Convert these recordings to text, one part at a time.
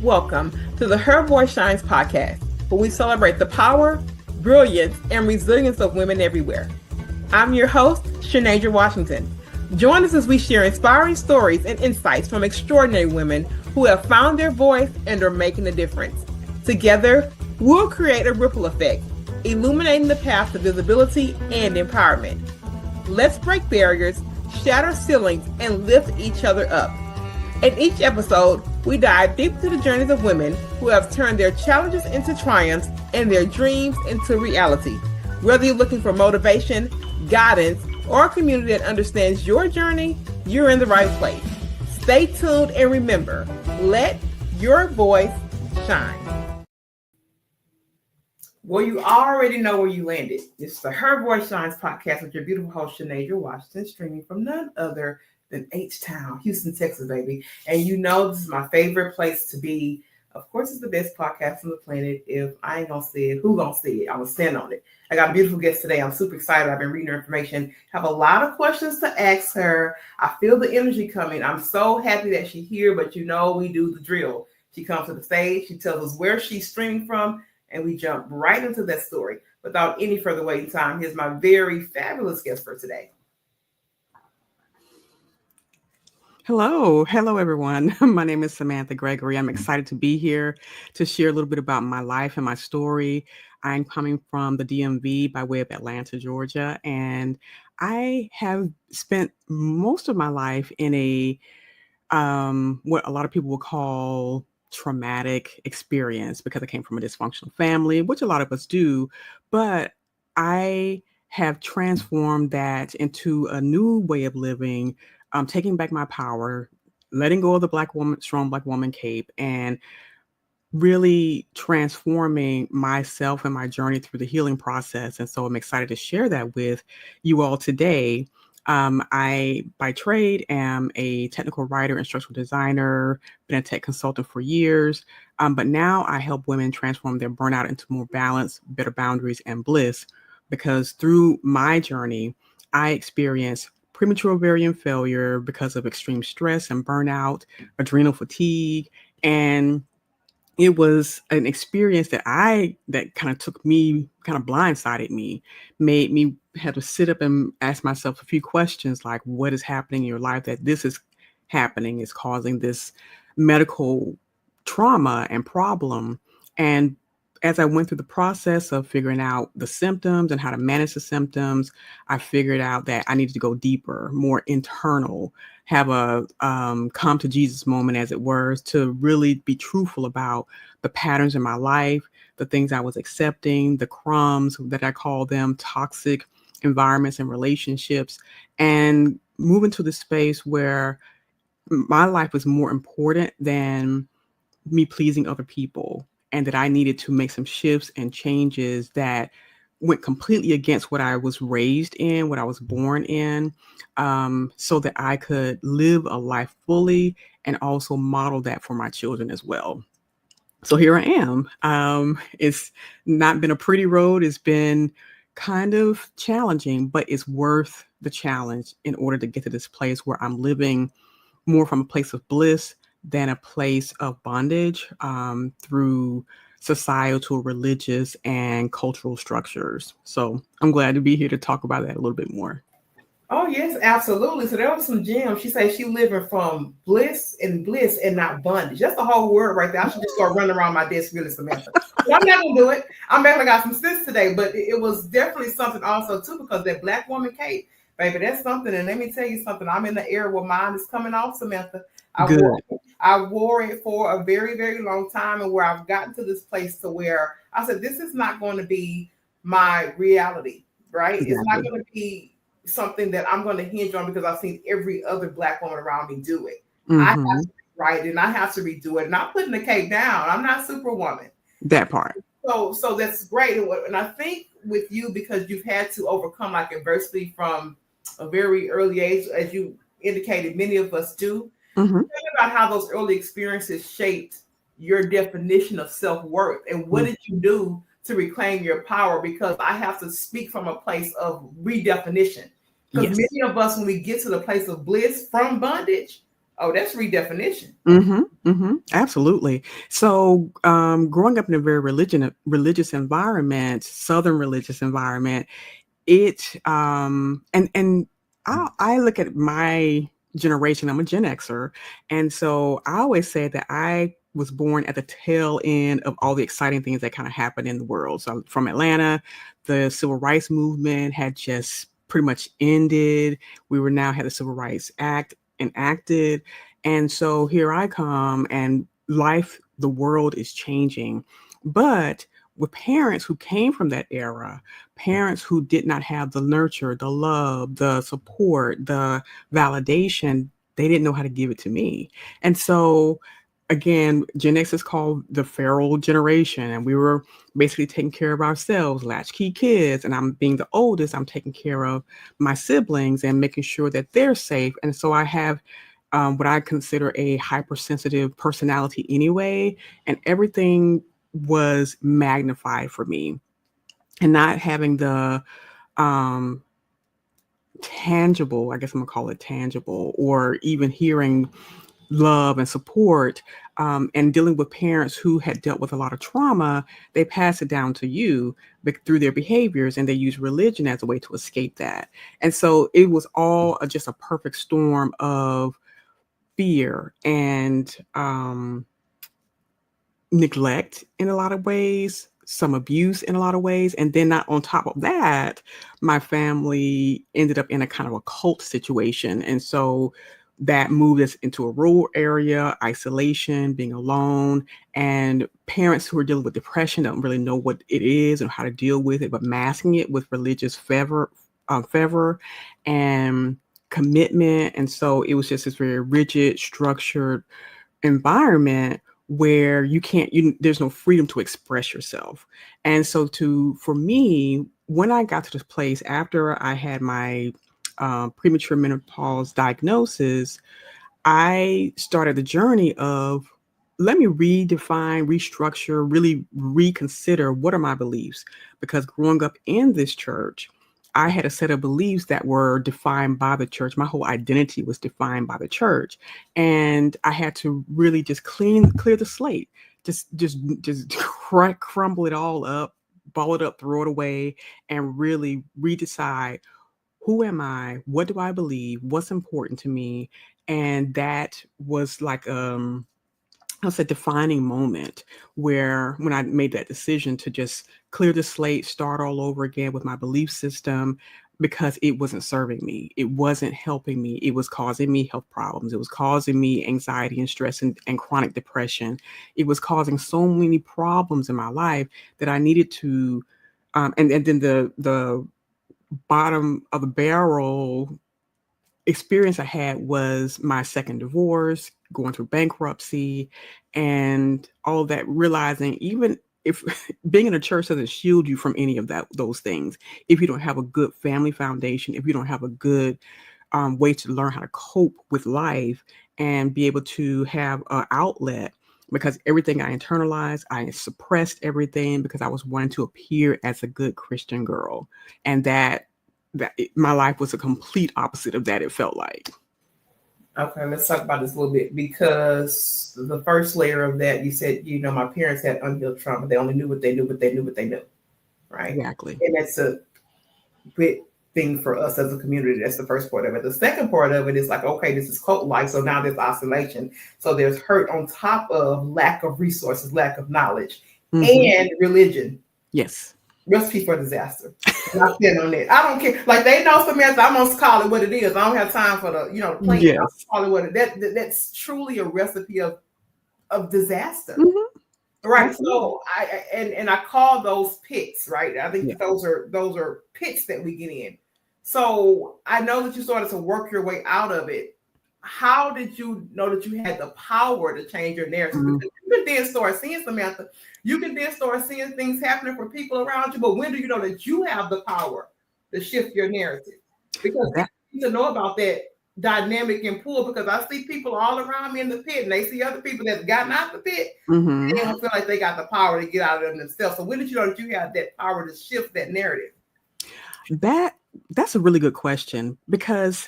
Welcome to the Her Voice Shines podcast, where we celebrate the power, brilliance, and resilience of women everywhere. I'm your host, Shanasia Washington. Join us as we share inspiring stories and insights from extraordinary women who have found their voice and are making a difference. Together, we'll create a ripple effect, illuminating the path to visibility and empowerment. Let's break barriers, shatter ceilings, and lift each other up. In each episode, we dive deep into the journeys of women who have turned their challenges into triumphs and their dreams into reality. Whether you're looking for motivation, guidance, or a community that understands your journey, you're in the right place. Stay tuned and remember, let your voice shine. Well, you already know where you landed. It's the Her Voice Shines podcast with your beautiful host, Shanasia Washington, streaming from none other than H-Town, Houston, Texas, baby. And you know this is my favorite place to be. Of course, it's the best podcast on the planet. If I ain't gonna say it, who gonna say it? I'm gonna stand on it. I got a beautiful guest today. I'm super excited. I've been reading her information. Have a lot of questions to ask her. I feel the energy coming. I'm so happy that she's here, but you know we do the drill. She comes to the stage, she tells us where she's streaming from, and we jump right into that story. Without any further waiting time, here's my very fabulous guest for today. Hello, everyone. My name is Samantha Gregory. I'm excited to be here to share a little bit about my life and my story. I'm coming from the DMV by way of Atlanta, Georgia, and I have spent most of my life in a what a lot of people will call traumatic experience because I came from a dysfunctional family, which a lot of us do, but I have transformed that into a new way of living, taking back my power, letting go of the strong black woman cape, and really transforming myself and my journey through the healing process. And so I'm excited to share that with you all today. I, by trade, am a technical writer, instructional designer, been a tech consultant for years. But now I help women transform their burnout into more balance, better boundaries, and bliss. Because through my journey, I experienced premature ovarian failure because of extreme stress and burnout, adrenal fatigue, and it was an experience that kind of took me, kind of blindsided me, made me have to sit up and ask myself a few questions like, what is happening in your life that this is happening, is causing this medical trauma and problem? And as I went through the process of figuring out the symptoms and how to manage the symptoms, I figured out that I needed to go deeper, more internal, have a come to Jesus moment, as it were, to really be truthful about the patterns in my life, the things I was accepting, the crumbs that I call them, toxic environments and relationships, and move into the space where my life was more important than me pleasing other people, and that I needed to make some shifts and changes that went completely against what I was raised in, what I was born in, so that I could live a life fully and also model that for my children as well. So here I am. It's not been a pretty road. It's been kind of challenging, but it's worth the challenge in order to get to this place where I'm living more from a place of bliss than a place of bondage, through societal, religious, and cultural structures. So I'm glad to be here to talk about that a little bit more. Oh, yes, absolutely. So there was some gems. She said she living from bliss and not bondage. That's the whole word right there. I should just start running around my desk really, Samantha. But I'm not going to do it. I'm actually got some sense today, but it was definitely something also, too, because that black woman cape, baby, that's something. And let me tell you something. I'm in the era where mine is coming off, Samantha. I wore it for a very, very long time, and where I've gotten to this place to where I said, this is not going to be my reality, right? Exactly. It's not going to be something that I'm going to hinge on because I've seen every other black woman around me do it. Mm-hmm. I have to write it, and I have to redo it. And I'm putting the cake down. I'm not Superwoman. That part. So that's great. And I think with you, because you've had to overcome like adversity from a very early age, as you indicated, many of us do. Mm-hmm. Think about how those early experiences shaped your definition of self-worth, and what did you do to reclaim your power? Because I have to speak from a place of redefinition. Because many of us, when we get to the place of bliss from bondage, Oh, that's redefinition. Absolutely. So, growing up in a very religious environment, Southern religious environment, and I look at my generation. I'm a Gen Xer, and so I always say that I was born at the tail end of all the exciting things that kind of happened in the world. So I'm from Atlanta. The civil rights movement had just pretty much ended. We were now had the Civil Rights Act enacted, and so here I come, and the world is changing, but with parents who came from that era, parents who did not have the nurture, the love, the support, the validation, they didn't know how to give it to me. And so, again, Gen X is called the feral generation, and we were basically taking care of ourselves, latchkey kids. And I'm being the oldest, I'm taking care of my siblings and making sure that they're safe. And so I have what I consider a hypersensitive personality anyway, and everything was magnified for me, and not having the um tangible, I guess I'm gonna call it tangible, or even hearing love and support, and dealing with parents who had dealt with a lot of trauma. They pass it down to you through their behaviors, and they use religion as a way to escape that. And so it was all just a perfect storm of fear and neglect in a lot of ways, some abuse in a lot of ways. And then, not on top of that, my family ended up in a kind of a cult situation. And so that moved us into a rural area, isolation, being alone, and parents who are dealing with depression don't really know what it is and how to deal with it, but masking it with religious fervor and commitment. And so it was just this very rigid, structured environment where there's no freedom to express yourself. And so for me, when I got to this place after I had my premature menopause diagnosis, I started the journey of, let me redefine, restructure, really reconsider what are my beliefs. Because growing up in this church, I had a set of beliefs that were defined by the church. My whole identity was defined by the church. And I had to really just clear the slate, just crumble it all up, ball it up, throw it away, and really redecide, who am I? What do I believe? What's important to me? And that was like that's a defining moment where when I made that decision to just clear the slate, start all over again with my belief system, because it wasn't serving me. It wasn't helping me. It was causing me health problems. It was causing me anxiety and stress and chronic depression. It was causing so many problems in my life that I needed to, and then the bottom of the barrel experience I had was my second divorce, going through bankruptcy, and all of that, realizing even if being in a church doesn't shield you from any of those things, if you don't have a good family foundation, if you don't have a good way to learn how to cope with life and be able to have an outlet, because everything I internalized, I suppressed everything because I was wanting to appear as a good Christian girl. And my life was a complete opposite of that, it felt like. Okay, let's talk about this a little bit, because the first layer of that, you said, my parents had unhealed trauma. They only knew what they knew, right? Exactly. And that's a big thing for us as a community. That's the first part of it. The second part of it is like, okay, this is cult-like, so now there's isolation. So there's hurt on top of lack of resources, lack of knowledge, and religion. Yes. Recipe for disaster. And I stand on that. I don't care. Like, they know, Samantha, I'm gonna call it what it is. I don't have time for the, plan. Yes. I'll call it what that's truly a recipe of disaster. Mm-hmm. Right. Absolutely. So I call those pits, right? I think Yeah. those are pits that we get in. So I know that you started to work your way out of it. How did you know that you had the power to change your narrative? Because you can then start seeing, Samantha, you can then start seeing things happening for people around you. But when do you know that you have the power to shift your narrative? Because you need to know about that dynamic and pull, because I see people all around me in the pit, and they see other people that's gotten out the pit. They don't feel like they got the power to get out of them themselves. So when did you know that you have that power to shift that narrative? That's a really good question, because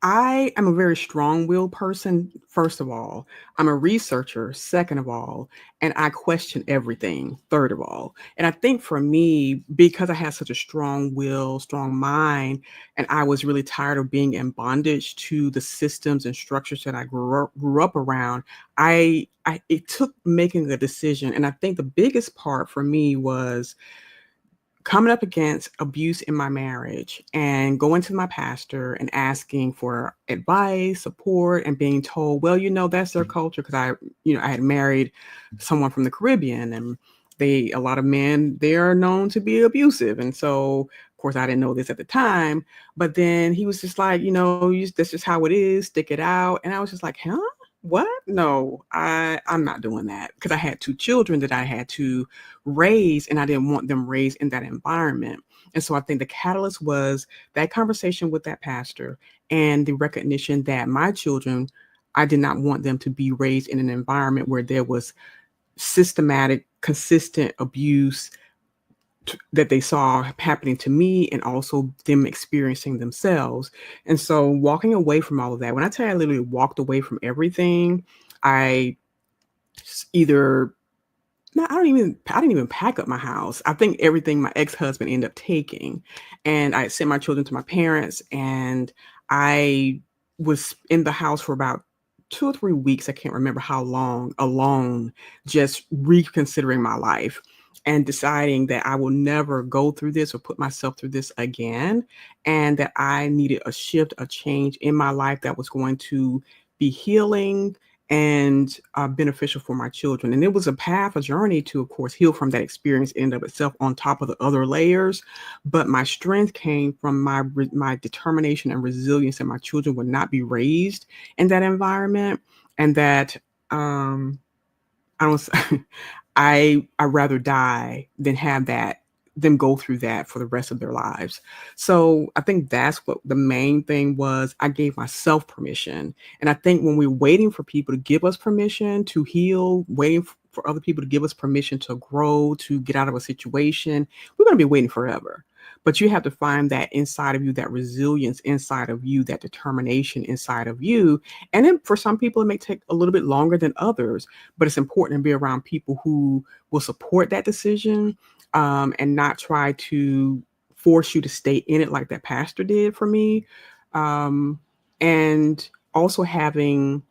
I am a very strong-willed person, first of all. I'm a researcher, second of all, and I question everything, third of all. And I think for me, because I had such a strong will, strong mind, and I was really tired of being in bondage to the systems and structures that I grew up around, it took making a decision. And I think the biggest part for me was coming up against abuse in my marriage and going to my pastor and asking for advice, support, and being told, well, that's their culture. Because I had married someone from the Caribbean, and a lot of men, they are known to be abusive. And so, of course, I didn't know this at the time, but then he was just like, that's just how it is, stick it out. And I was just like, huh? What? No, I'm not doing that, because I had two children that I had to raised, and I didn't want them raised in that environment. And so I think the catalyst was that conversation with that pastor and the recognition that my children, I did not want them to be raised in an environment where there was systematic, consistent abuse that they saw happening to me, and also them experiencing themselves. And so walking away from all of that, when I tell you I literally walked away from everything, I either no, I didn't even pack up my house. I think everything my ex-husband ended up taking. And I sent my children to my parents, and I was in the house for about 2 or 3 weeks. I can't remember how long, alone, just reconsidering my life and deciding that I will never go through this or put myself through this again. And that I needed a shift, a change in my life that was going to be healing and beneficial for my children. And it was a path, a journey to, of course, heal from that experience in and of itself, on top of the other layers. But my strength came from my determination and resilience that my children would not be raised in that environment, and that I don't. I rather die than have them go through that for the rest of their lives. So I think that's what the main thing was. I gave myself permission. And I think when we're waiting for people to give us permission to heal, waiting for other people to give us permission to grow, to get out of a situation, we're going to be waiting forever. But you have to find that inside of you, that resilience inside of you, that determination inside of you. And then for some people, it may take a little bit longer than others, but it's important to be around people who will support that decision, and not try to force you to stay in it like that pastor did for me. And also having,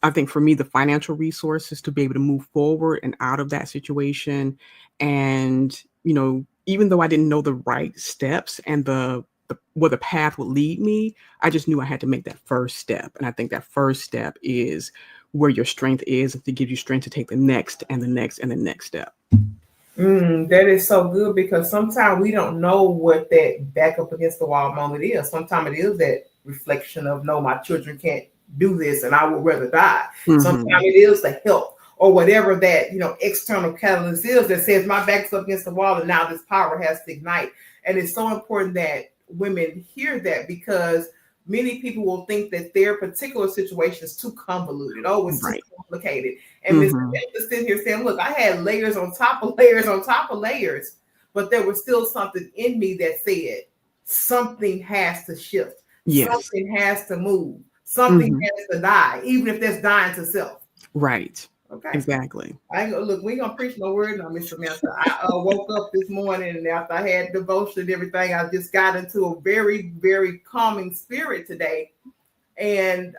I think for me, the financial resources to be able to move forward and out of that situation. And, even though I didn't know the right steps and where the path would lead me, I just knew I had to make that first step. And I think that first step is where your strength is, to give you strength to take the next and the next and the next step. That is so good, because sometimes we don't know what that back up against the wall moment is. Sometimes it is that reflection of, no, my children can't do this and I would rather die. Mm-hmm. Sometimes it is the help or whatever that, external catalyst is that says my back's up against the wall and now this power has to ignite. And it's so important that women hear that, because many people will think that their particular situation is too convoluted. Oh, it's Right. too complicated. And Miss Samantha sitting here saying, look, I had layers on top of layers on top of layers, but there was still something in me that said something has to shift. Yes. Something has to move. Something has to die, even if that's dying to self. Right. Okay. Exactly. Look, we ain't gonna preach no word now, Miss Samantha. I woke up this morning, and after I had devotion and everything, I just got into a very, very calming spirit today. And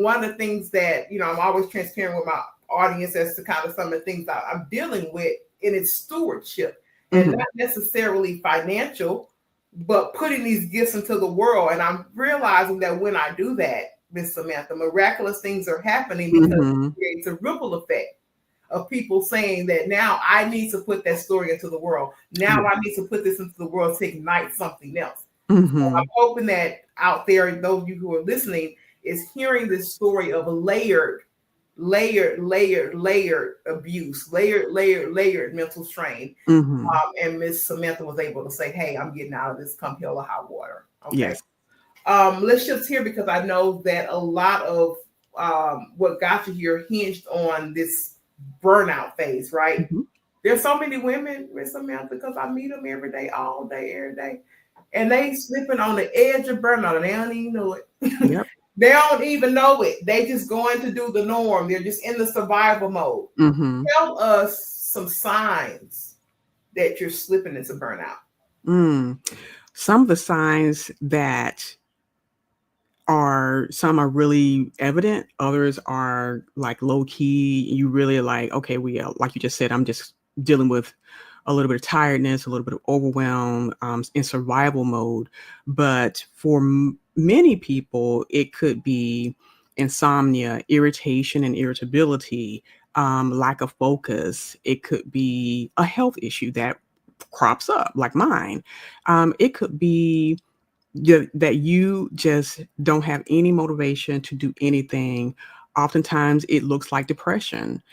one of the things that, I'm always transparent with my audience as to kind of some of the things I'm dealing with, in its stewardship, and not necessarily financial, but putting these gifts into the world. And I'm realizing that when I do that, Miss Samantha, miraculous things are happening, because it creates a ripple effect of people saying that now I need to put that story into the world. Now I need to put this into the world to ignite something else. So I'm hoping that out there, those of you who are listening, is hearing this story of a layered abuse, layered mental strain. And Miss Samantha was able to say, hey, I'm getting out of this, come hell or high water. Okay. Yes. Let's shift here, because I know that a lot of what got you here hinged on this burnout phase, right? There's so many women, Miss Samantha, because I meet them every day, all day, every day, and they slipping on the edge of burnout, and they don't even know it. Yep. They don't even know it. They just going to do the norm. They're just in the survival mode. Mm-hmm. Tell us some signs that you're slipping into burnout. Some of the signs that some are really evident, others are like low key. You really like, okay, like you just said, I'm just dealing with a little bit of tiredness, a little bit of overwhelm, in survival mode. But for many people, it could be insomnia, irritation and irritability, lack of focus. It could be a health issue that crops up, like mine. It could be that you just don't have any motivation to do anything. Oftentimes, it looks like depression,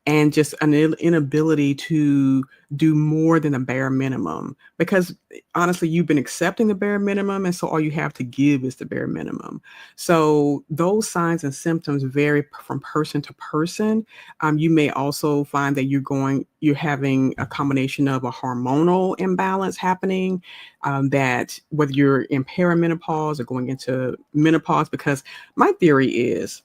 and just an inability to do more than a bare minimum. Because honestly, you've been accepting the bare minimum, and so all you have to give is the bare minimum. So those signs and symptoms vary from person to person. You may also find that you're having a combination of a hormonal imbalance happening, that whether you're in perimenopause or going into menopause, because my theory is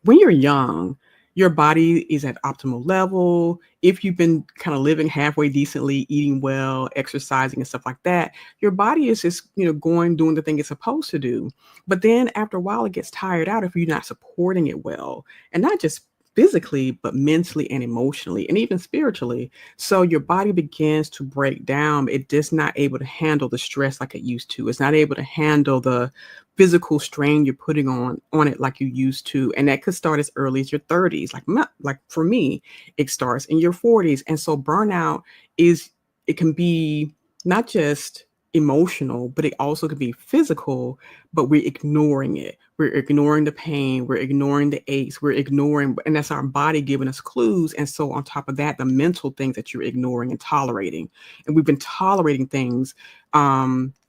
when you're young, your body is at optimal level. If you've been kind of living halfway decently, eating well, exercising and stuff like that, your body is just, doing the thing it's supposed to do. But then after a while, it gets tired out if you're not supporting it well, and not just physically, but mentally and emotionally and even spiritually. So your body begins to break down. It just not able to handle the stress like it used to. It's not able to handle the physical strain you're putting on it like you used to. And that could start as early as your 30s. Like for me, it starts in your 40s. And so burnout it can be not just emotional, but it also can be physical, but we're ignoring it. We're ignoring the pain. We're ignoring the aches. And that's our body giving us clues. And so on top of that, the mental things that you're ignoring and tolerating. And we've been tolerating things,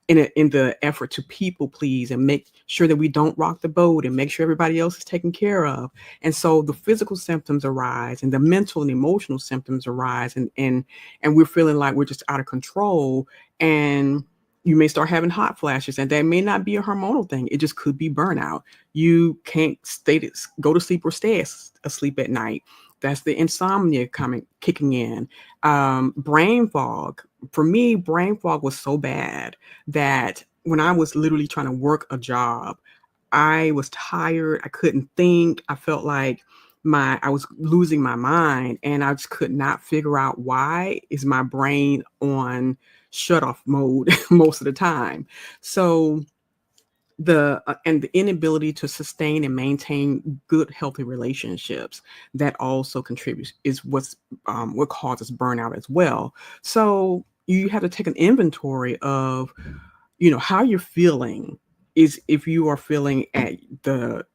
in the effort to people please and make sure that we don't rock the boat and make sure everybody else is taken care of. And so the physical symptoms arise and the mental and emotional symptoms arise, and we're feeling like we're just out of control. And you may start having hot flashes, and that may not be a hormonal thing. It just could be burnout. You can't go to sleep or stay asleep at night. That's the insomnia kicking in. Brain fog. For me, brain fog was so bad that when I was literally trying to work a job, I was tired. I couldn't think. I felt like I was losing my mind, and I just could not figure out why is my brain on shut off mode most of the time. So the inability to sustain and maintain good healthy relationships, that also contributes, is what causes burnout as well. So you have to take an inventory of how you're feeling, is if you are feeling at the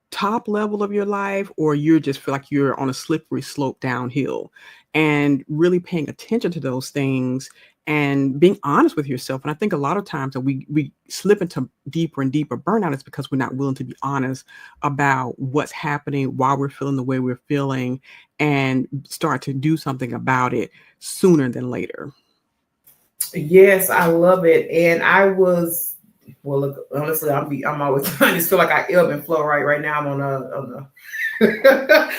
top level of your life, or you just feel like you're on a slippery slope downhill, and really paying attention to those things and being honest with yourself. And I think a lot of times that we slip into deeper and deeper burnout is because we're not willing to be honest about what's happening, why we're feeling the way we're feeling, and start to do something about it sooner than later. Yes, I love it. And look, honestly, I'm always I just feel like I ebb and flow right now. I'm on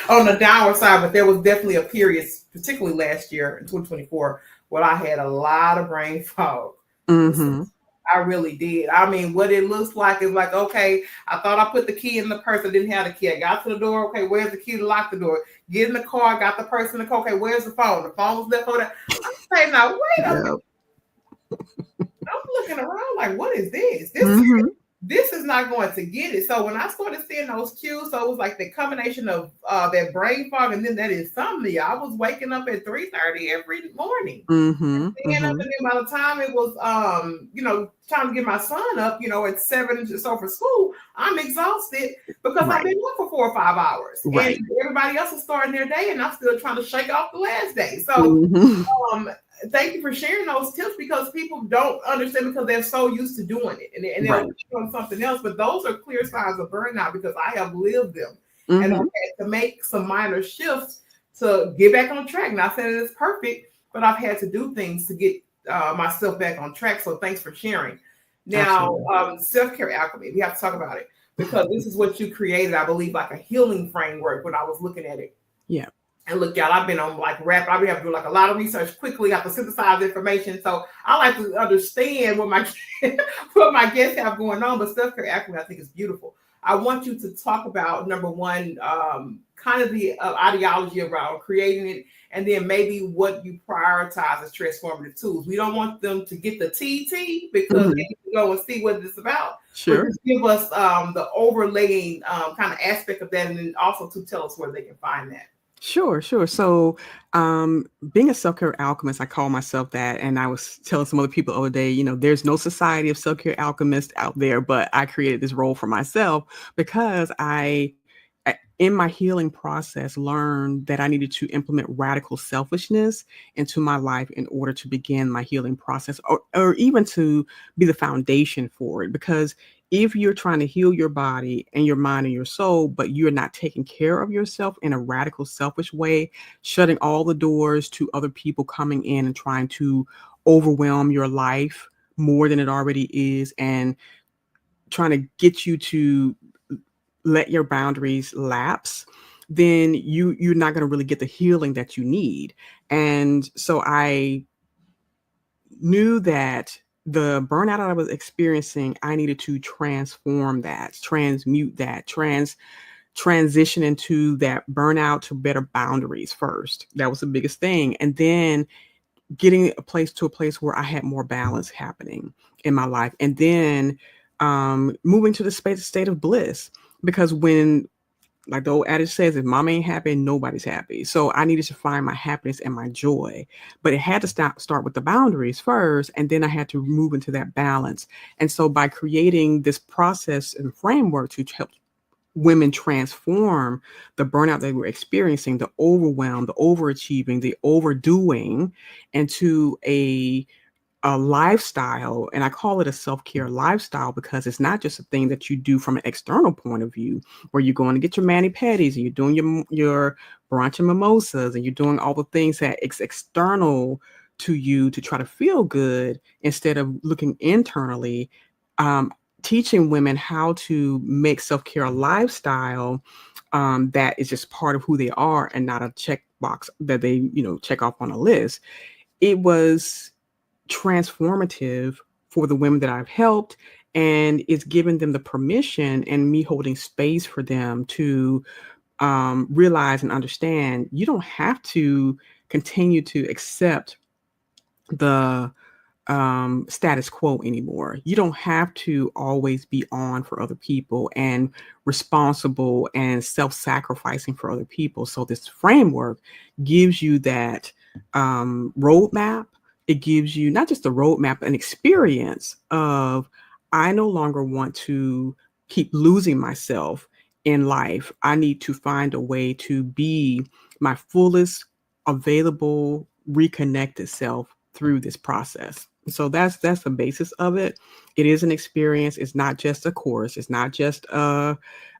on the downward side, but there was definitely a period, particularly last year in 2024, where I had a lot of brain fog. Mm-hmm. I really did. I mean, what it looks like is like, okay, I thought I put the key in the purse. I didn't have the key. I got to the door. Okay, where's the key to lock the door? Get in the car. Got the purse in the car. Okay, where's the phone? The phone was left over there. I'm saying, now, wait a minute. I'm looking around like, what is this? This is not going to get it. So when I started seeing those cues, so it was like the combination of that brain fog and then that insomnia. I was waking up at 3:30 every morning. And then by the time it was time to get my son up, at 7 or so for school, I'm exhausted because I've been up for 4 or 5 hours. Right. And everybody else is starting their day and I'm still trying to shake off the last day. So thank you for sharing those tips, because people don't understand because they're so used to doing it and they're doing something else. But those are clear signs of burnout because I have lived them and I've had to make some minor shifts to get back on track. Not saying it's perfect, but I've had to do things to get myself back on track. So thanks for sharing. Now, Absolutely. self-care alchemy, we have to talk about it because this is what you created, I believe, like a healing framework when I was looking at it. Yeah. And look, y'all, I've been on like rap. I have to do like a lot of research quickly. I have to synthesize information. So I like to understand what my what my guests have going on. But self-care alchemy, I think, is beautiful. I want you to talk about number one, kind of the ideology around creating it, and then maybe what you prioritize as transformative tools. We don't want them to get the TT because they need to go and see what it's about. But Sure. just give us the overlaying kind of aspect of that, and then also to tell us where they can find that. Sure, sure. So, being a self-care alchemist, I call myself that. And I was telling some other people the other day, there's no society of self-care alchemists out there, but I created this role for myself because in my healing process, learned that I needed to implement radical selfishness into my life in order to begin my healing process, or even to be the foundation for it. Because if you're trying to heal your body and your mind and your soul, but you're not taking care of yourself in a radical, selfish way, shutting all the doors to other people coming in and trying to overwhelm your life more than it already is, and trying to get you to let your boundaries lapse, then you're not going to really get the healing that you need. And so I knew that the burnout I was experiencing, I needed to transform that, transmute that, transition into that burnout to better boundaries first. That was the biggest thing. And then getting a place where I had more balance happening in my life. And then moving to the state of bliss. Because when, like the old adage says, if mama ain't happy, nobody's happy. So I needed to find my happiness and my joy. But it had to start with the boundaries first, and then I had to move into that balance. And so by creating this process and framework to help women transform the burnout they were experiencing, the overwhelm, the overachieving, the overdoing, into a lifestyle. And I call it a self-care lifestyle because it's not just a thing that you do from an external point of view, where you're going to get your mani-pedis and you're doing your brunch and mimosas and you're doing all the things that it's external to you to try to feel good, instead of looking internally. Teaching women how to make self-care a lifestyle that is just part of who they are and not a checkbox that they check off on a list. It was transformative for the women that I've helped, and it's given them the permission and me holding space for them to realize and understand you don't have to continue to accept the status quo anymore. You don't have to always be on for other people and responsible and self-sacrificing for other people. So this framework gives you that roadmap. It gives you not just a roadmap, an experience of, I no longer want to keep losing myself in life. I need to find a way to be my fullest available, reconnected self through this process. So that's the basis of it. It is an experience. It's not just a course. It's not just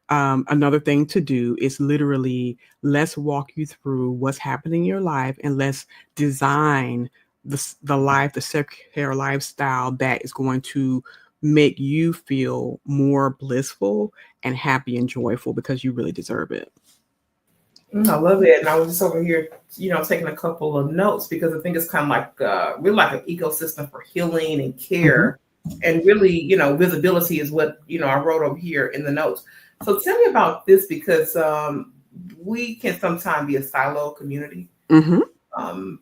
another thing to do. It's literally, let's walk you through what's happening in your life, and let's design the self-care lifestyle that is going to make you feel more blissful and happy and joyful, because you really deserve it. I love it. And I was just over here, taking a couple of notes because I think it's kind of like really like an ecosystem for healing and Mm-hmm. care. And really, visibility is what, I wrote over here in the notes. So tell me about this because we can sometimes be a silo community. Mm-hmm. Um,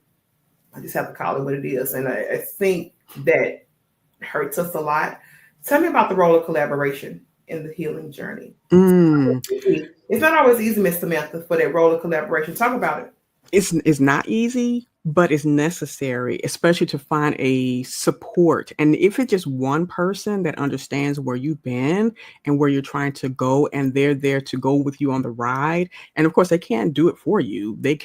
I just have to call it what it is. And I think that hurts us a lot. Tell me about the role of collaboration in the healing journey. Mm. It's not always easy, Miss Samantha, for that role of collaboration. Talk about it. It's not easy, but it's necessary, especially to find a support. And if it's just one person that understands where you've been and where you're trying to go, and they're there to go with you on the ride. And of course, they can't do it for you. They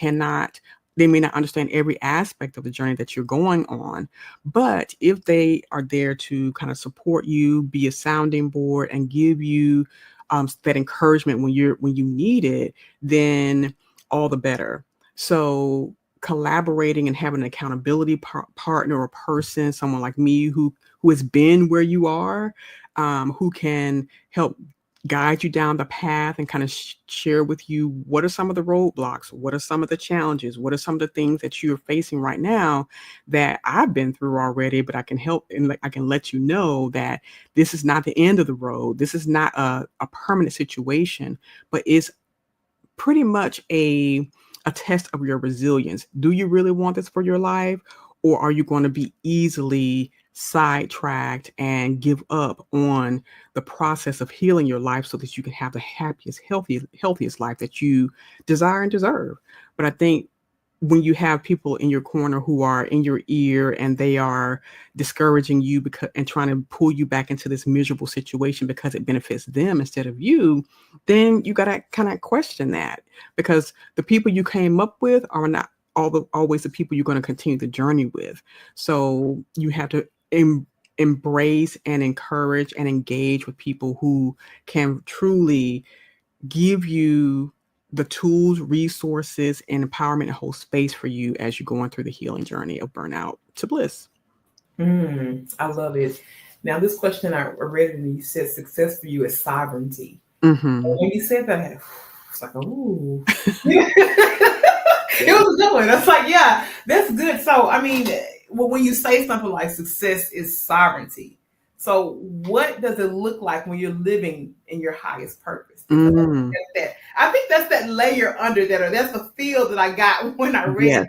may not understand every aspect of the journey that you're going on. But if they are there to kind of support you, be a sounding board, and give you that encouragement when you need it, then all the better. So collaborating and having an accountability partner or person, someone like me who has been where you are, who can help guide you down the path and kind of share with you what are some of the roadblocks, what are some of the challenges, what are some of the things that you're facing right now that I've been through already, but I can help and I can let you know that this is not the end of the road. This is not a permanent situation, but it's pretty much a test of your resilience. Do you really want this for your life, or are you going to be easily sidetracked and give up on the process of healing your life so that you can have the happiest, healthiest life that you desire and deserve? But I think when you have people in your corner who are in your ear and they are discouraging you because and trying to pull you back into this miserable situation because it benefits them instead of you, then you got to kind of question that, because the people you came up with are not always the people you're going to continue the journey with. So you have to embrace and encourage and engage with people who can truly give you the tools, resources, and empowerment and hold space for you as you're going through the healing journey of burnout to bliss. I love it. Now, this question I read it and you said success for you is sovereignty. Mm-hmm. When you said that, it's like, ooh. It was a good one. That's like, yeah, that's good. So, I mean, when you say something like success is sovereignty, so what does it look like when you're living in your highest purpose? I think that's that layer under that, or that's the feel that I got when I read it.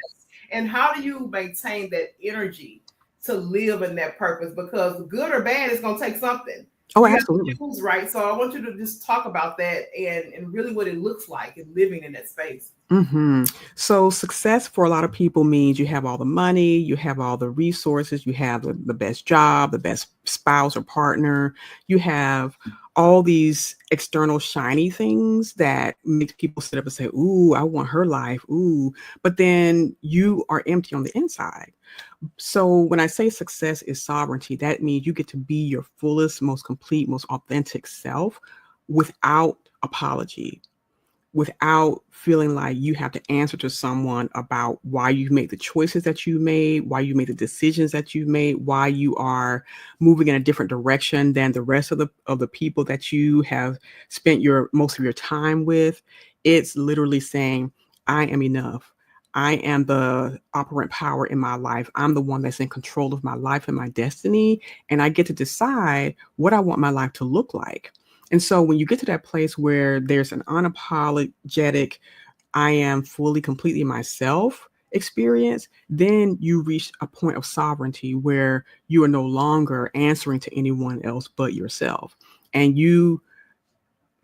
And how do you maintain that energy to live in that purpose? Because good or bad, it's going to take something. Oh, absolutely. Choose, right. So I want you to just talk about that and really what it looks like in living in that space. Mm-hmm. So success for a lot of people means you have all the money, you have all the resources, you have the best job, the best spouse or partner, you have all these external shiny things that make people sit up and say, ooh, I want her life. Ooh, but then you are empty on the inside. So when I say success is sovereignty, that means you get to be your fullest, most complete, most authentic self without apology, without feeling like you have to answer to someone about why you made the choices that you made, why you made the decisions that you made, why you are moving in a different direction than the rest of the people that you have spent most of your time with. It's literally saying, I am enough. I am the operant power in my life. I'm the one that's in control of my life and my destiny, and I get to decide what I want my life to look like. And so when you get to that place where there's an unapologetic, I am fully, completely myself experience, then you reach a point of sovereignty where you are no longer answering to anyone else but yourself. And you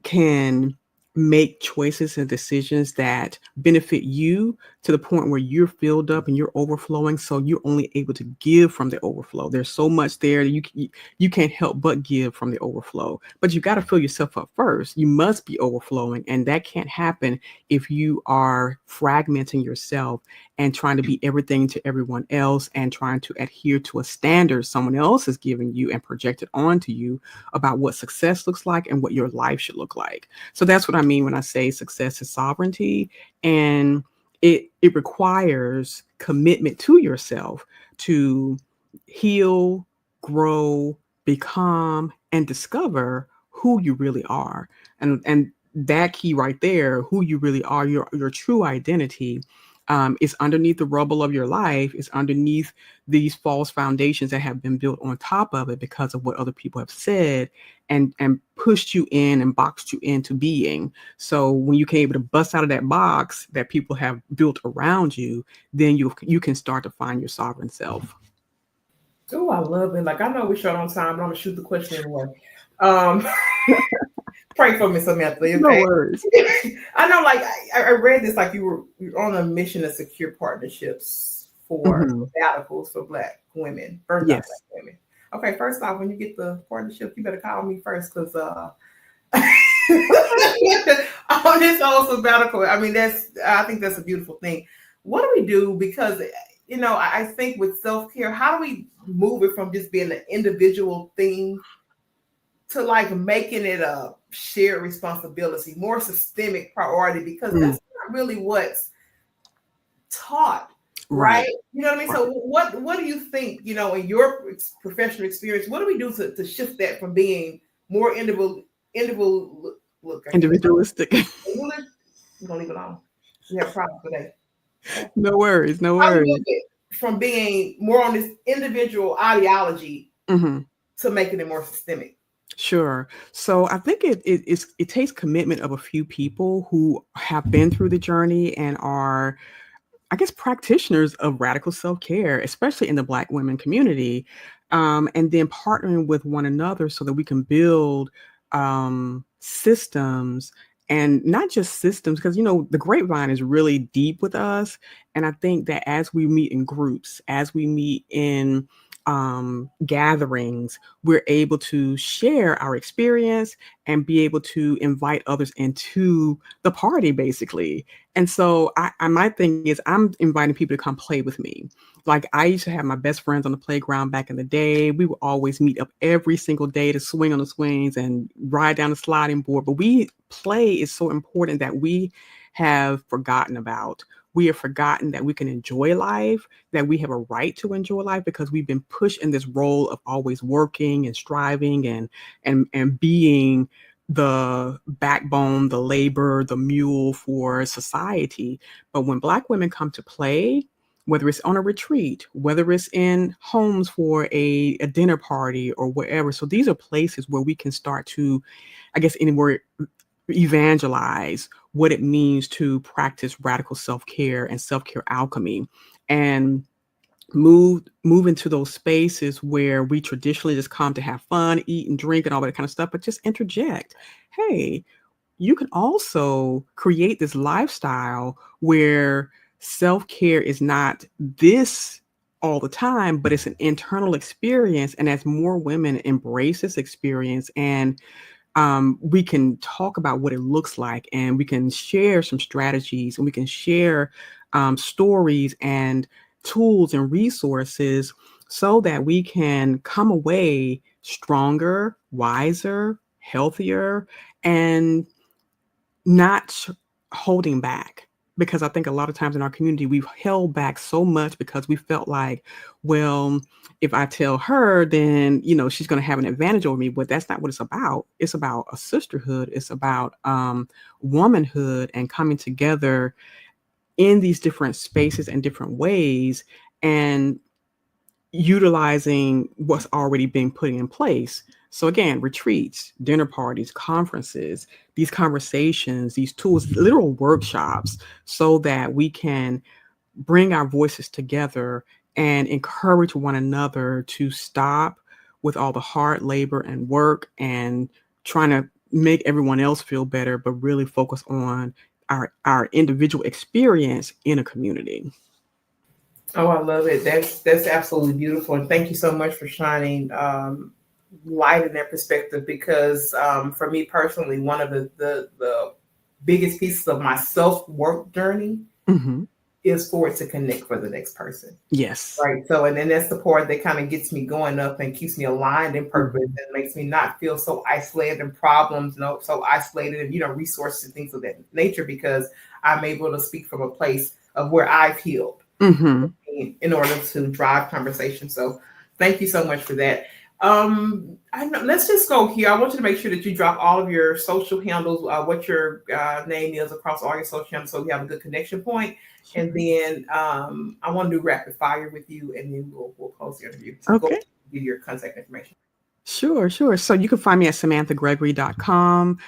can make choices and decisions that benefit you to the point where you're filled up and you're overflowing. So you're only able to give from the overflow. There's so much there that you can't help but give from the overflow, but you got to fill yourself up first. You must be overflowing. And that can't happen if you are fragmenting yourself and trying to be everything to everyone else and trying to adhere to a standard someone else is giving you and projected onto you about what success looks like and what your life should look like. So that's what I mean when I say success is sovereignty. And it requires commitment to yourself to heal, grow, become, and discover who you really are. And that key right there, who you really are, your true identity, is underneath the rubble of your life, is underneath these false foundations that have been built on top of it because of what other people have said and pushed you in and boxed you into being. So when you can able to bust out of that box that people have built around you, then you can start to find your sovereign self. Oh, I love it. Like, I know we're short on time, but I'm gonna shoot the question anyway. Pray for me, Samantha. Okay? No worries. I know, like I read this, like you're on a mission to secure partnerships for sabbaticals for Black women, burnt out Black women. Okay, first off, when you get the partnership, you better call me first because on this whole sabbatical, I mean, I think that's a beautiful thing. What do we do? Because I think with self-care, how do we move it from just being an individual thing to like making it a shared responsibility, more systemic priority? Because that's not really what's taught right? Right. You know what I mean? Right. So what do you think, in your professional experience, what do we do to shift that from being more individual look, I can't Individualistic. we're gonna leave it alone. We have problems today. Okay. No worries. No How do we move worries. it from being more on this individual ideology Mhm. to making it more systemic? Sure. So I think it takes commitment of a few people who have been through the journey and are, I guess, practitioners of radical self-care, especially in the Black women community, and then partnering with one another so that we can build systems, and not just systems, because the grapevine is really deep with us. And I think that as we meet in groups, as we meet in gatherings, we're able to share our experience and be able to invite others into the party, basically. And so my thing is, I'm inviting people to come play with me. Like, I used to have my best friends on the playground back in the day. We would always meet up every single day to swing on the swings and ride down the sliding board. But play is so important that we have forgotten about. We have forgotten that we can enjoy life, that we have a right to enjoy life, because we've been pushed in this role of always working and striving and being the backbone, the labor, the mule for society. But when Black women come to play, whether it's on a retreat, whether it's in homes for a dinner party or wherever, so these are places where we can start to, I guess, anywhere, evangelize what it means to practice radical self-care and self-care alchemy, and move into those spaces where we traditionally just come to have fun, eat and drink and all that kind of stuff, but just interject, hey, you can also create this lifestyle where self-care is not this all the time, but it's an internal experience. And as more women embrace this experience, and we can talk about what it looks like, and we can share some strategies, and we can share stories and tools and resources, so that we can come away stronger, wiser, healthier, and not holding back. Because I think a lot of times in our community, we've held back so much because we felt like, well, if I tell her, then, she's going to have an advantage over me. But that's not what it's about. It's about a sisterhood. It's about womanhood and coming together in these different spaces and different ways, and utilizing what's already been put in place. So again, retreats, dinner parties, conferences, these conversations, these tools, literal workshops, so that we can bring our voices together and encourage one another to stop with all the hard labor and work and trying to make everyone else feel better, but really focus on our individual experience in a community. Oh, I love it. That's absolutely beautiful, and thank you so much for shining light in that perspective. Because for me personally, one of the biggest pieces of my self work journey Mm-hmm. is for it to connect for the next person. Yes. Right. So, and then that's the part that kind of gets me going up and keeps me aligned in purpose, Mm-hmm. and makes me not feel so isolated in problems, so isolated and, resources and things of that nature, because I'm able to speak from a place of where I've healed Mm-hmm. in order to drive conversation. So thank you so much for that. Let's just go here. I want you to make sure that you drop all of your social handles, what your name is across all your social handles, so we have a good connection point. Sure. And then I want to do rapid fire with you, and then we'll close the interview. So go Okay. give your contact information. Sure, sure. So you can find me at samanthagregory.com.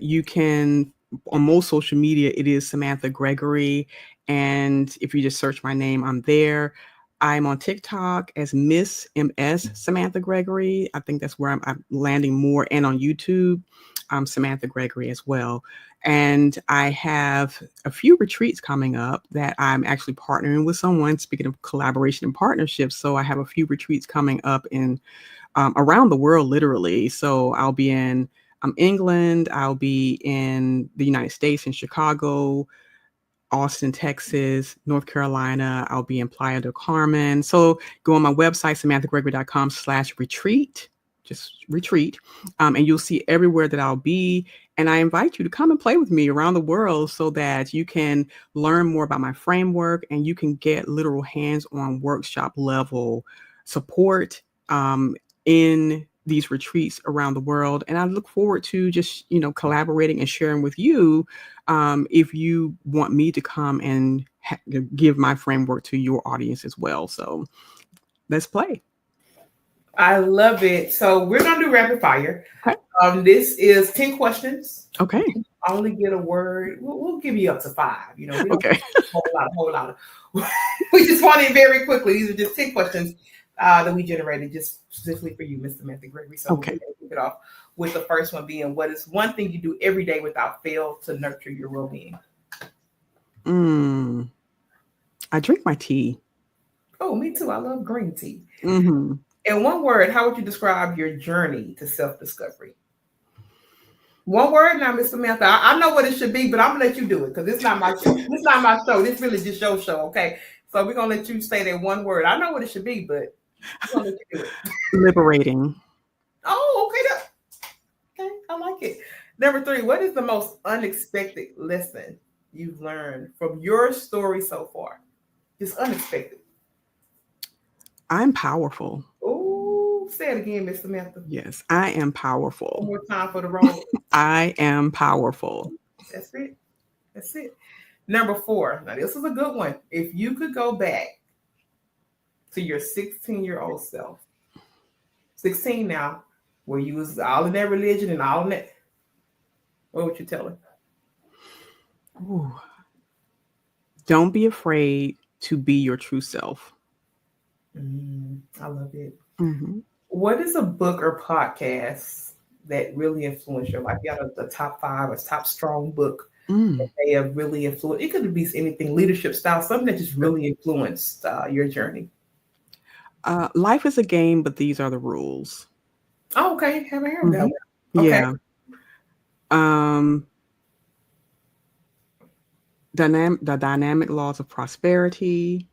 You can, on most social media, it is Samantha Gregory. And if you just search my name, I'm there. I'm on TikTok as Miss MS Samantha Gregory. I think that's where I'm landing more. And on YouTube, I'm Samantha Gregory as well. And I have a few retreats coming up that I'm actually partnering with someone. Speaking of collaboration and partnerships, so I have a few retreats coming up in around the world, literally. So I'll be in England, I'll be in the United States, in Chicago, Austin, Texas, North Carolina. I'll be in Playa del Carmen. So go on my website, samanthagregory.com/retreat just retreat. And you'll see everywhere that I'll be. And I invite you to come and play with me around the world so that you can learn more about my framework and you can get literal hands-on workshop level support in these retreats around the world. And I look forward to just, collaborating and sharing with you if you want me to come and give my framework to your audience as well. So let's play. I love it. So we're going to do rapid fire. Okay. This is 10 questions. Okay. Only get a word. We'll give you up to 5. We don't Okay. whole lot. We just want it very quickly. These are just 10 questions that we generated just specifically for you, Ms. Samantha Gregory. So Okay. we're going to kick it off with the first one being, what is one thing you do every day without fail to nurture your well-being? I drink my tea. Oh, me too. I love green tea. Mm-hmm. In one word, how would you describe your journey to self-discovery? One word now, Miss Samantha. I know what it should be, but I'm gonna let you do it because it's not my show. It's not my show. This really just your show, okay? So we're gonna let you say that one word. I know what it should be, but I'm gonna let you do it. Liberating. Oh, okay. I like it. Number 3, what is the most unexpected lesson you've learned from your story so far? Just unexpected. I'm powerful. Oh, say it again, Miss Samantha. Yes, I am powerful. One more time for the roll. I am powerful. That's it. Number 4. Now, this is a good one. If you could go back to your 16-year-old self, 16 now, where you was all in that religion and all in that, what would you tell her? Ooh. Don't be afraid to be your true self. I love it. Mm-hmm. What is a book or podcast that really influenced your life? You got a top 5 or top strong book that they have really influenced. It could be anything, leadership style, something that just really influenced your journey. Life is a game, but these are the rules. Oh, okay. Haven't heard that one. Okay. Yeah. The dynamic laws of prosperity.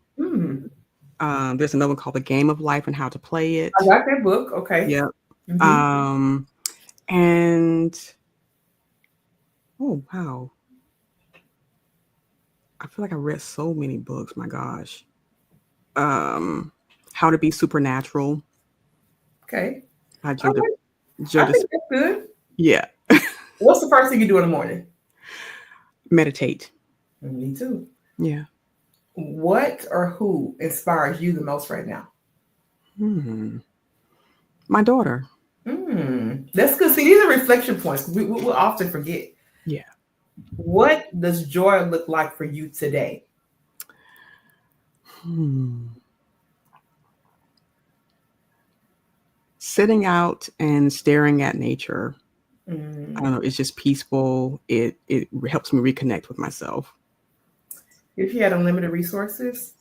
There's another one called The Game of Life and How to Play It. I got that book. Okay. Yep. And oh wow, I feel like I read so many books. My gosh. How to Be Supernatural. Okay. I think that's good. Yeah. What's the first thing you do in the morning? Meditate. Me too. Yeah. What or who inspires you the most right now? My daughter. That's good. See, these are reflection points. We'll often forget. Yeah. What does joy look like for you today? Sitting out and staring at nature. I don't know. It's just peaceful. It helps me reconnect with myself. If you had unlimited resources,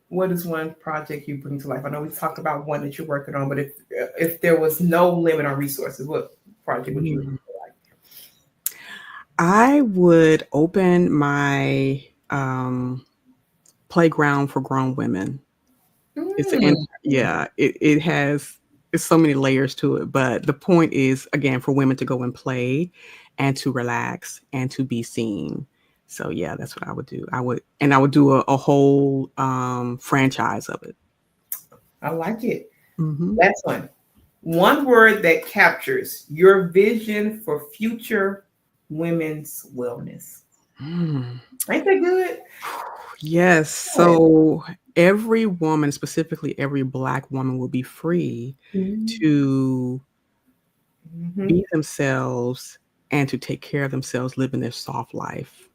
what is one project you bring to life? I know we talked about one that you're working on, but if there was no limit on resources, what project would you bring to life? I would open my playground for grown women. It has so many layers to it, but the point is, again, for women to go and play and to relax and to be seen. So yeah, that's what I would do. I would do a whole franchise of it. I like it. That's one word that captures your vision for future women's wellness. Ain't that good? Yes. So every woman, specifically every Black woman, will be free to be themselves and to take care of themselves, living their soft life.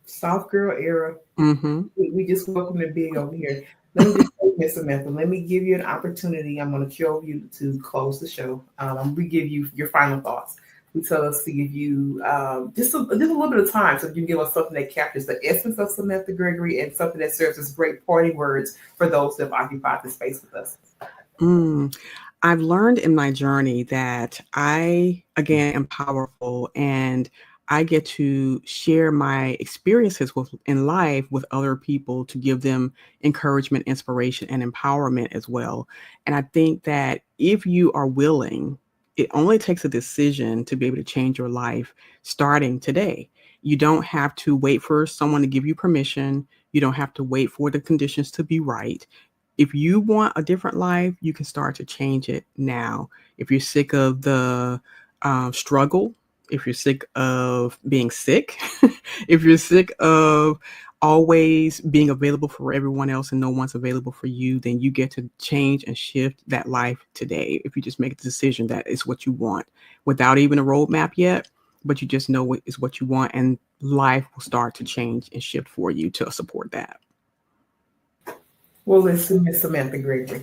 Soft girl era. We just welcome the big over here. Let me just say, Miss Samantha, let me give you an opportunity. I'm going to cue you to close the show. We give you your final thoughts. We tell us to give you just a little bit of time so you can give us something that captures the essence of Samantha Gregory and something that serves as great parting words for those that have occupied the space with us. I've learned in my journey that I, again, am powerful, and I get to share my experiences in life with other people to give them encouragement, inspiration, and empowerment as well. And I think that if you are willing, it only takes a decision to be able to change your life starting today. You don't have to wait for someone to give you permission. You don't have to wait for the conditions to be right. If you want a different life, you can start to change it now. If you're sick of the struggle, if you're sick of being sick, if you're sick of always being available for everyone else and no one's available for you, then you get to change and shift that life today. If you just make a decision that is what you want without even a roadmap yet, but you just know what is what you want, and life will start to change and shift for you to support that. Well, listen, Miss Samantha Gregory,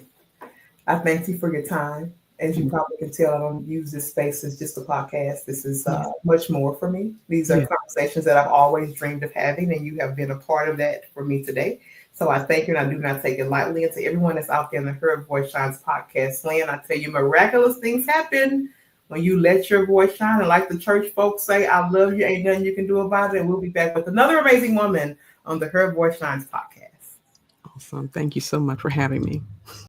I thank you for your time. As you Mm. probably can tell, I don't use this space as just a podcast. This is Yeah. much more for me. These are Yeah. conversations that I've always dreamed of having, and you have been a part of that for me today. So I thank you, and I do not take it lightly. And to everyone that's out there in the Her Voice Shines podcast land, I tell you, miraculous things happen when you let your voice shine. And like the church folks say, I love you, ain't nothing you can do about it. And we'll be back with another amazing woman on the Her Voice Shines podcast. Awesome. Thank you so much for having me.